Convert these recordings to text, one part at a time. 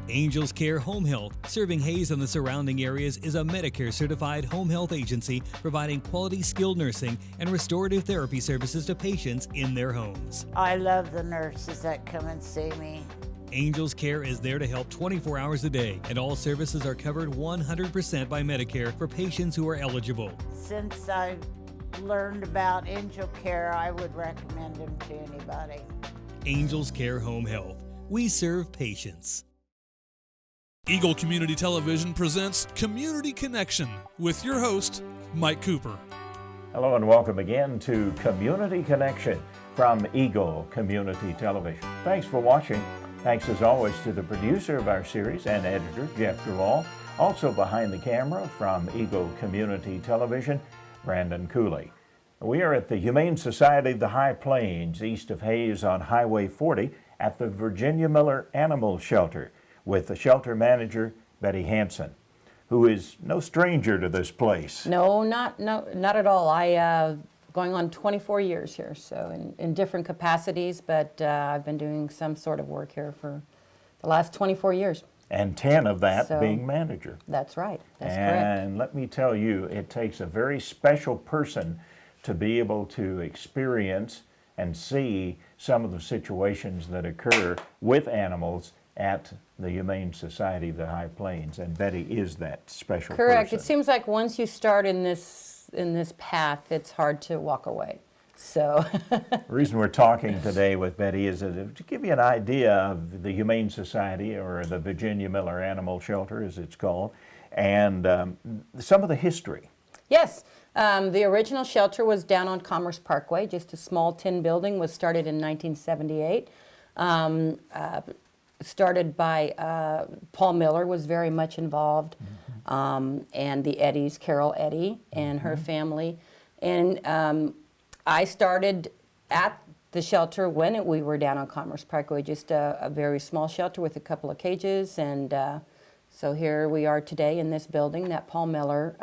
Angels Care Home Health, serving Hayes and the surrounding areas, is a Medicare-certified home health agency providing quality skilled nursing and restorative therapy services to patients in their homes. I love the nurses that come and see me. Angels Care is there to help 24 hours a day, and all services are covered 100% by Medicare for patients who are eligible. Since I learned about Angel Care, I would recommend them to anybody. Angels Care Home Health. We serve patients. Eagle Community Television presents Community Connection with your host, Mike Cooper. Hello and welcome again to Community Connection from Eagle Community Television. Thanks for watching. Thanks as always to the producer of our series and editor, Jeff Duvall. Also behind the camera from Eagle Community Television, Brandon Cooley. We are at the Humane Society of the High Plains, east of Hayes on Highway 40 at the Virginia Miller Animal Shelter, with the shelter manager, Betty Hansen, who is no stranger to this place. No, not at all. Going on 24 years here, so in different capacities, but I've been doing some sort of work here for the last 24 years. And 10 of that being manager. That's right, that's correct. And let me tell you, it takes a very special person to be able to experience and see some of the situations that occur with animals at the Humane Society of the High Plains, and Betty is that special Correct. person. It seems like once you start in this path, it's hard to walk away. So the reason we're talking today with Betty is to give you an idea of the Humane Society, or the Virginia Miller Animal Shelter as it's called, and some of the history. Yes. The original shelter was down on Commerce Parkway, just a small tin building, was started in 1978. Started by Paul Miller, was very much involved, and the Eddies, Carol Eddy and her family. And I started at the shelter when we were down on Commerce Parkway, just a very small shelter with a couple of cages. And so here we are today in this building that Paul Miller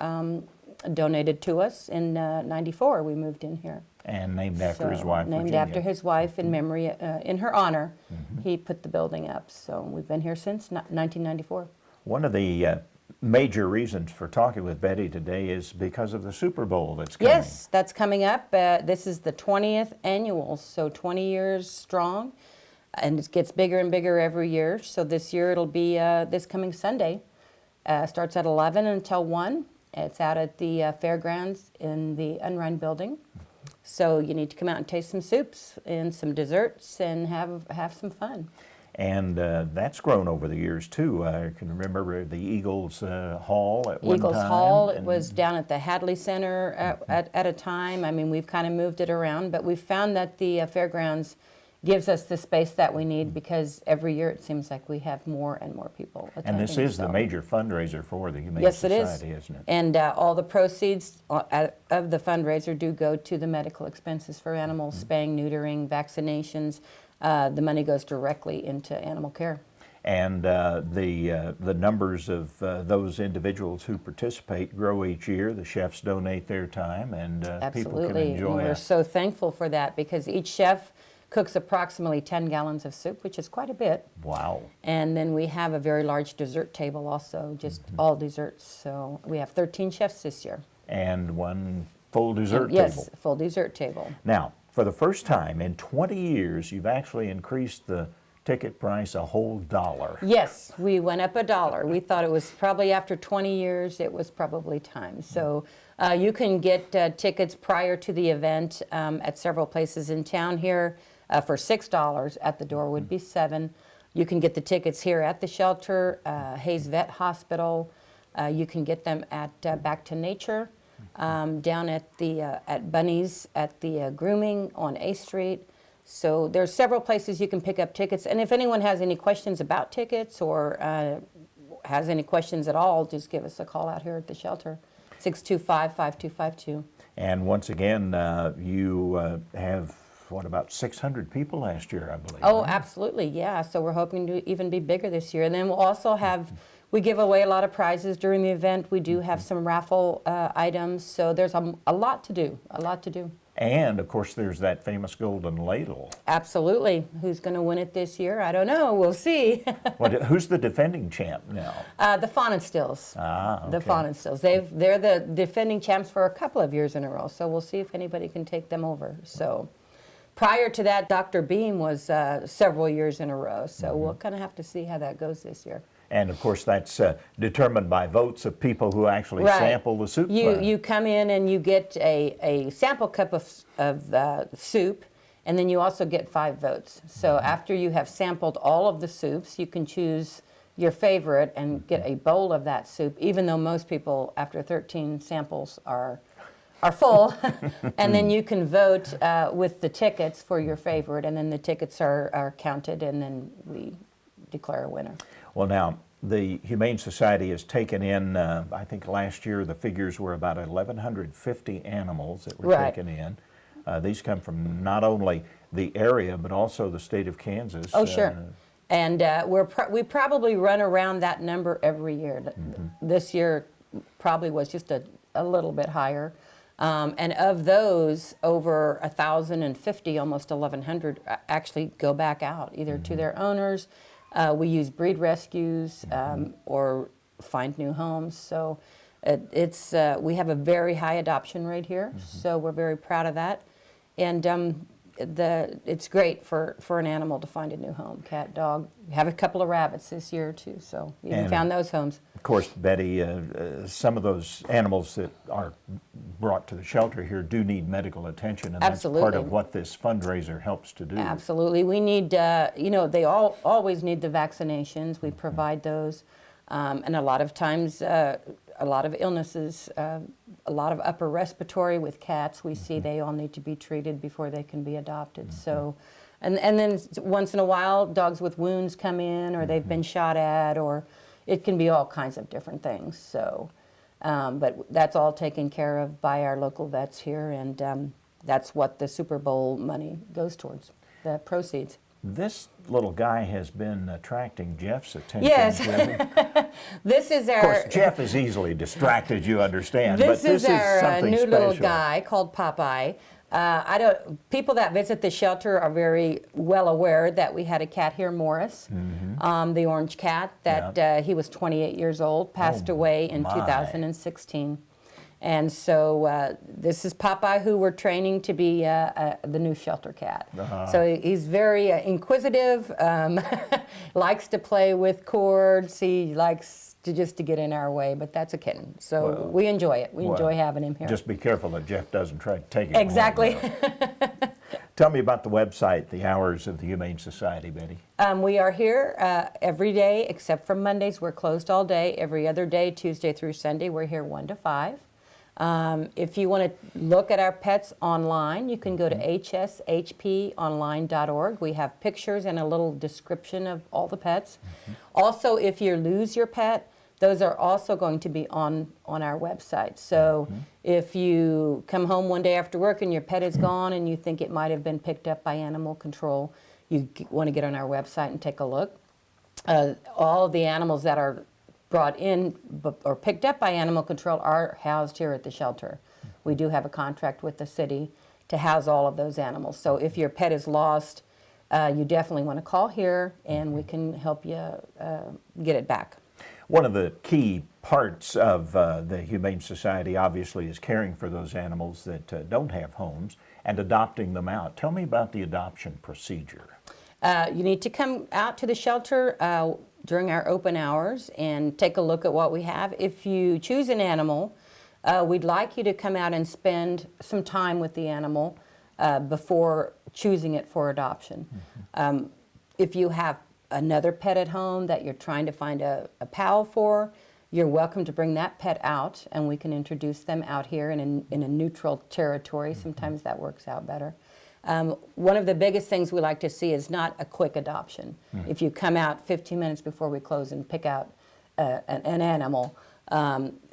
donated to us in '94. We moved in here. And named after his wife, Named Virginia. after his wife, in memory, in her honor, he put the building up. So we've been here since 1994. One of the major reasons for talking with Betty today is because of the Super Bowl that's coming. Yes, that's coming up. This is the 20th annual, so 20 years strong, and it gets bigger and bigger every year. So this year it'll be this coming Sunday. Starts at 11 until 1. It's out at the fairgrounds in the Unrein building. So you need to come out and taste some soups and some desserts and have some fun. And that's grown over the years too. I can remember the Eagles Hall at one time. Eagles Hall, it was down at the Hadley Center at a time. I mean, we've kind of moved it around, but we've found that the fairgrounds gives us the space that we need, because every year it seems like we have more and more people attending. And this is the major fundraiser for the Humane Yes, Society, it is. isn't it? And all the proceeds of the fundraiser do go to the medical expenses for animals, spaying, neutering, vaccinations. The money goes directly into animal care. And the numbers of those individuals who participate grow each year. The chefs donate their time, and people can enjoy and we're it. so thankful for that, because each chef cooks approximately 10 gallons of soup, which is quite a bit. Wow. And then we have a very large dessert table also, just all desserts. So we have 13 chefs this year. And one full dessert table. Yes, full dessert table. Now, for the first time in 20 years, you've actually increased the ticket price a whole $1. Yes, we went up $1. We thought it was probably after 20 years, it was probably time. So you can get tickets prior to the event at several places in town here. For $6, at the door would be $7. You can get the tickets here at the shelter, Hayes Vet Hospital. You can get them at Back to Nature, down at the at Bunny's at the grooming on A Street. So there's several places you can pick up tickets. And if anyone has any questions about tickets, or has any questions at all, just give us a call out here at the shelter, 625-5252. And once again, you have, what, about 600 people last year, I believe? Oh, right? absolutely, yeah. So we're hoping to even be bigger this year. And then we'll also have, we give away a lot of prizes during the event. We do have some raffle items. So there's a lot to do, And, of course, there's that famous golden ladle. Absolutely. Who's going to win it this year? I don't know. We'll see. Who's the defending champ now? The Fawn and Stills. Okay. The Fawn and Stills. They're the defending champs for a couple of years in a row, so we'll see if anybody can take them over. So prior to that, Dr. Beam was several years in a row, so we'll kind of have to see how that goes this year. And, of course, that's determined by votes of people who actually sample the soup. You come in and you get a sample cup of soup, and then you also get 5 votes. So after you have sampled all of the soups, you can choose your favorite and get a bowl of that soup, even though most people, after 13 samples, are full. And then you can vote with the tickets for your favorite, and then the tickets are counted, and then we declare a winner. Well, now, the Humane Society has taken in, I think last year the figures were about 1,150 animals that were taken in. These come from not only the area, but also the state of Kansas. Oh, sure. And we probably run around that number every year. This year probably was just a little bit higher. And of those, over 1,050, almost 1,100, actually go back out, either to their owners. We use breed rescues or find new homes. So we have a very high adoption rate here, so we're very proud of that. And it's great for an animal to find a new home, cat, dog. We have a couple of rabbits this year too, so we even found those homes. Of course, Betty, some of those animals that are brought to the shelter here do need medical attention, and Absolutely. That's part of what this fundraiser helps to do. Absolutely. We need, they always need the vaccinations. We provide those. And a lot of times, a lot of illnesses, a lot of upper respiratory with cats, we see they all need to be treated before they can be adopted. So, and then once in a while, dogs with wounds come in, or they've been shot at, or it can be all kinds of different things. So, but that's all taken care of by our local vets here, and that's what the Super Bowl money goes towards, the proceeds. This little guy has been attracting Jeff's attention. Yes. This is our... Of course, Jeff is easily distracted, you understand, This but this is our is something new special. little guy called Popeye. People that visit the shelter are very well aware that we had a cat here, Morris, the orange cat, that he was 28 years old, passed away in 2016. And so this is Popeye, who we're training to be the new shelter cat. So he's very inquisitive, likes to play with cords. He likes to get in our way, but that's a kitten. So we enjoy it. We enjoy having him here. Just be careful that Jeff doesn't try to take it. Exactly. Tell me about the website, the hours of the Humane Society, Betty. We are here every day except for Mondays. We're closed all day. Every other day, Tuesday through Sunday, we're here 1 to 5. If you want to look at our pets online, you can go to hshponline.org. We have pictures and a little description of all the pets. Also, if you lose your pet, those are also going to be on our website. So if you come home one day after work and your pet is gone and you think it might have been picked up by animal control, you want to get on our website and take a look. All of the animals that are brought in or picked up by animal control are housed here at the shelter. We do have a contract with the city to house all of those animals. So if your pet is lost, you definitely want to call here and we can help you get it back. One of the key parts of the Humane Society obviously is caring for those animals that don't have homes and adopting them out. Tell me about the adoption procedure. You need to come out to the shelter during our open hours and take a look at what we have. If you choose an animal, we'd like you to come out and spend some time with the animal before choosing it for adoption. If you have another pet at home that you're trying to find a pal for, you're welcome to bring that pet out and we can introduce them out here in a neutral territory. Sometimes that works out better. One of the biggest things we like to see is not a quick adoption. If you come out 15 minutes before we close and pick out an animal,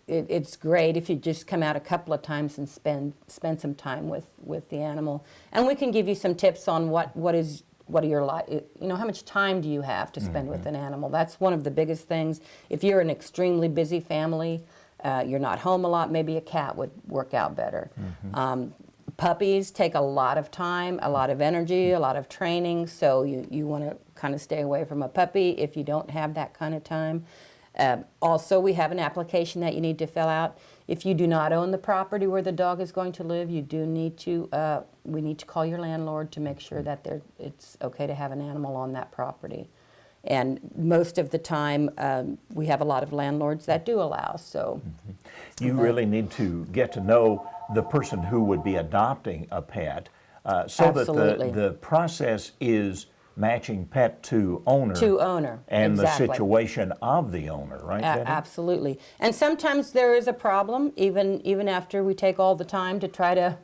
it's great if you just come out a couple of times and spend some time with the animal. And we can give you some tips on what are your how much time do you have to spend with an animal. That's one of the biggest things. If you're an extremely busy family, you're not home a lot, maybe a cat would work out better. Puppies take a lot of time, a lot of energy, a lot of training, so you want to kind of stay away from a puppy if you don't have that kind of time. Also, we have an application that you need to fill out. If you do not own the property where the dog is going to live, you do need to, we need to call your landlord to make sure that it's okay to have an animal on that property. And most of the time, we have a lot of landlords that do allow, so. You really need to get to know the person who would be adopting a pet so Absolutely. that the process is matching pet to owner. To owner, and exactly. the situation of the owner, right, Betty? Absolutely. And sometimes there is a problem, even after we take all the time to try to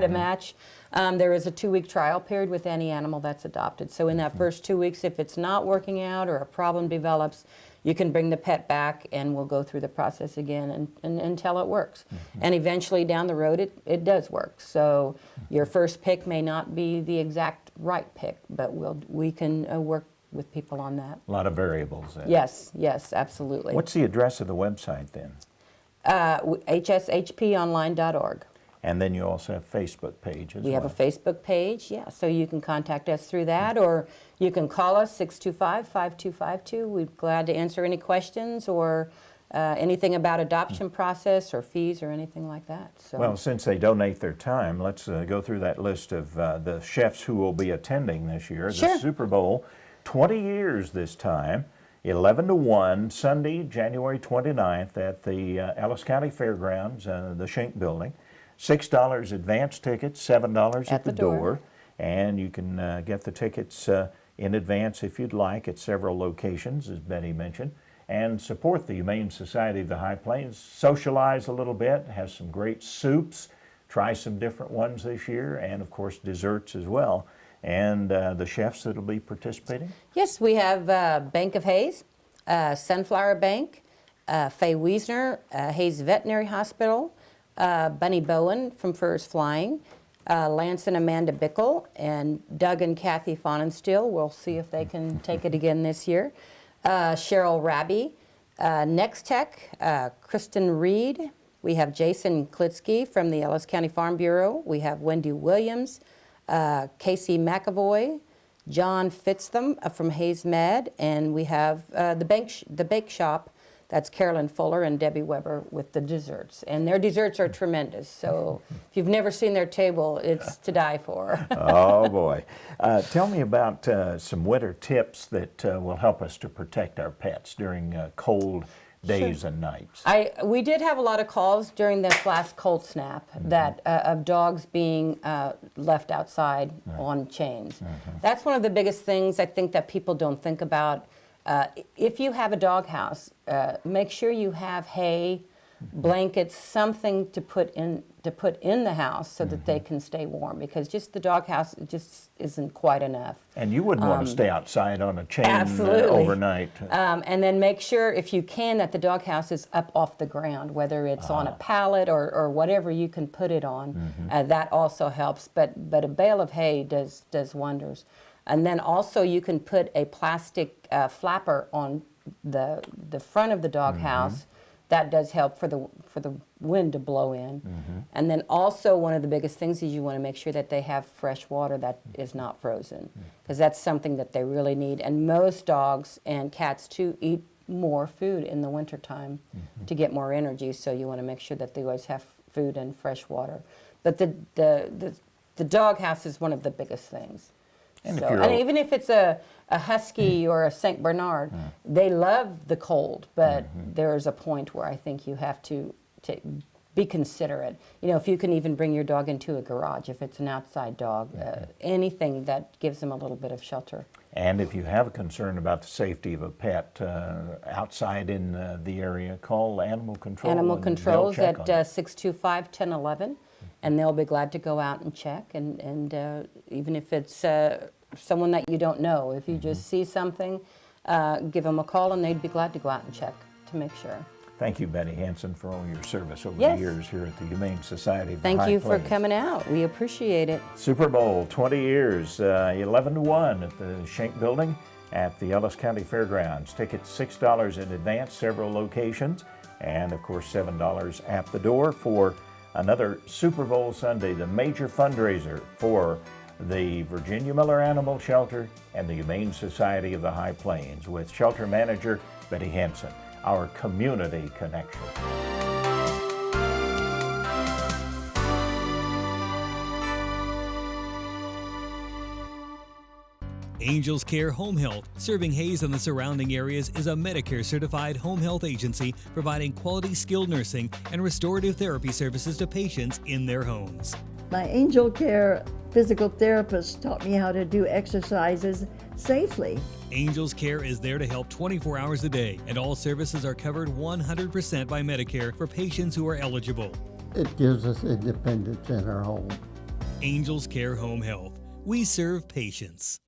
match. There is a 2-week trial period with any animal that's adopted. So in that first 2 weeks, if it's not working out or a problem develops, you can bring the pet back and we'll go through the process again until it works. And eventually down the road, it does work. So your first pick may not be the exact right pick, but we can work with people on that. A lot of variables then. Yes, absolutely. What's the address of the website then? hshponline.org. And then you also have a Facebook page as well. We have a Facebook page, yeah, so you can contact us through that, or you can call us, 625-5252. We're glad to answer any questions or anything about adoption process or fees or anything like that. So. Well, since they donate their time, let's go through that list of the chefs who will be attending this year. Sure. The Super Bowl, 20 years this time, 11 to 1, Sunday, January 29th at the Ellis County Fairgrounds, the Schenck Building. $6 advance tickets, $7 at the door. And you can get the tickets in advance if you'd like at several locations, as Betty mentioned, and support the Humane Society of the High Plains. Socialize a little bit, have some great soups, try some different ones this year, and of course desserts as well. And the chefs that will be participating? Yes, we have Bank of Hayes, Sunflower Bank, Faye Wiesner, Hayes Veterinary Hospital, Bunny Bowen from Furs Flying, Lance and Amanda Bickle, and Doug and Kathy Fonenstiel. We'll see if they can take it again this year. Cheryl Raby, Next Tech, Kristen Reed. We have Jason Klitsky from the Ellis County Farm Bureau. We have Wendy Williams, Casey McAvoy, John Fitztham from Hayes Med, and we have the Bake Shop. That's Carolyn Fuller and Debbie Weber with the desserts. And their desserts are tremendous. So if you've never seen their table, it's to die for. Oh, boy. Tell me about some winter tips that will help us to protect our pets during cold days and nights. We did have a lot of calls during this last cold snap that of dogs being left outside on chains. That's one of the biggest things I think that people don't think about. If you have a doghouse, make sure you have hay, blankets, something to put in the house so that they can stay warm, because just the doghouse just isn't quite enough. And you wouldn't want to stay outside on a chain Absolutely. overnight. And then make sure, if you can, that the doghouse is up off the ground, whether it's on a pallet or whatever you can put it on. That also helps. But a bale of hay does wonders. And then also you can put a plastic flapper on the front of the doghouse. That does help for the wind to blow in. And then also one of the biggest things is you want to make sure that they have fresh water that is not frozen, because that's something that they really need. And most dogs and cats too eat more food in the wintertime to get more energy, so you want to make sure that they always have food and fresh water. But the doghouse is one of the biggest things. And even if it's a husky or a St. Bernard, they love the cold, but there's a point where I think you have to be considerate. You know, if you can even bring your dog into a garage, if it's an outside dog, anything that gives them a little bit of shelter. And if you have a concern about the safety of a pet outside in the area, call Animal Control. Animal Control's at 625-1011. And they'll be glad to go out and check, and even if it's someone that you don't know, if you just see something, give them a call, and they'd be glad to go out and check to make sure. Thank you, Betty Hansen, for all your service over the years here at the Humane Society of the High Thank you Plains. for coming out. We appreciate it. Super Bowl, 20 years, 11 to 1 at the Schenck Building at the Ellis County Fairgrounds. Tickets $6 in advance, several locations, and of course $7 at the door for another Super Bowl Sunday, the major fundraiser for the Virginia Miller Animal Shelter and the Humane Society of the High Plains, with shelter manager Betty Hansen, our community connection. Angels Care Home Health, serving Hayes and the surrounding areas, is a Medicare-certified home health agency providing quality skilled nursing and restorative therapy services to patients in their homes. My Angel Care physical therapist taught me how to do exercises safely. Angels Care is there to help 24 hours a day, and all services are covered 100% by Medicare for patients who are eligible. It gives us independence in our home. Angels Care Home Health. We serve patients.